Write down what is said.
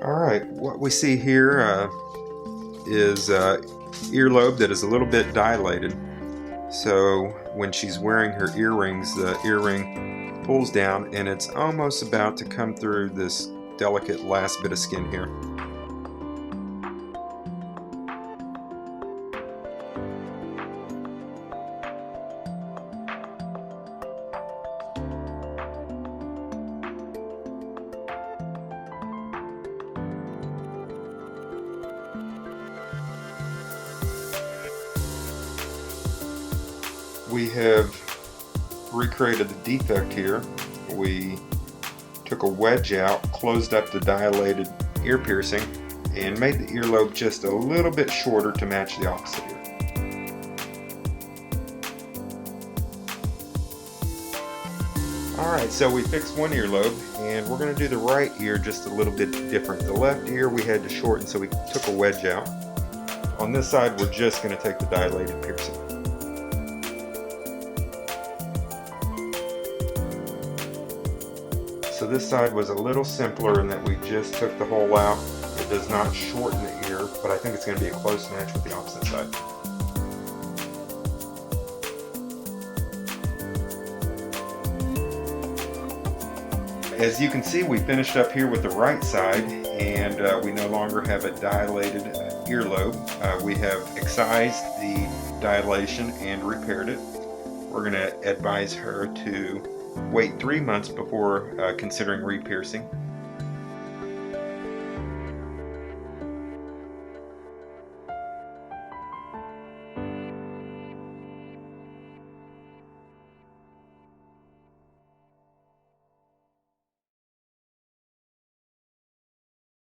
Alright, what we see here is earlobe that is a little bit dilated. So when she's wearing her earrings, the earring pulls down and it's almost about to come through this delicate last bit of skin here. We have recreated the defect here. We took a wedge out, closed up the dilated ear piercing, and made the earlobe just a little bit shorter to match the opposite ear. Alright, so we fixed one earlobe, and we're going to do the right ear just a little bit different. The left ear we had to shorten, so we took a wedge out. On this side, we're just going to take the dilated piercing. So this side was a little simpler in that we just took the hole out. It does not shorten the ear, but I think it's going to be a close match with the opposite side. As you can see, we finished up here with the right side, and we no longer have a dilated earlobe. We have excised the dilation and repaired it. We're going to advise her to wait 3 months before considering re-piercing.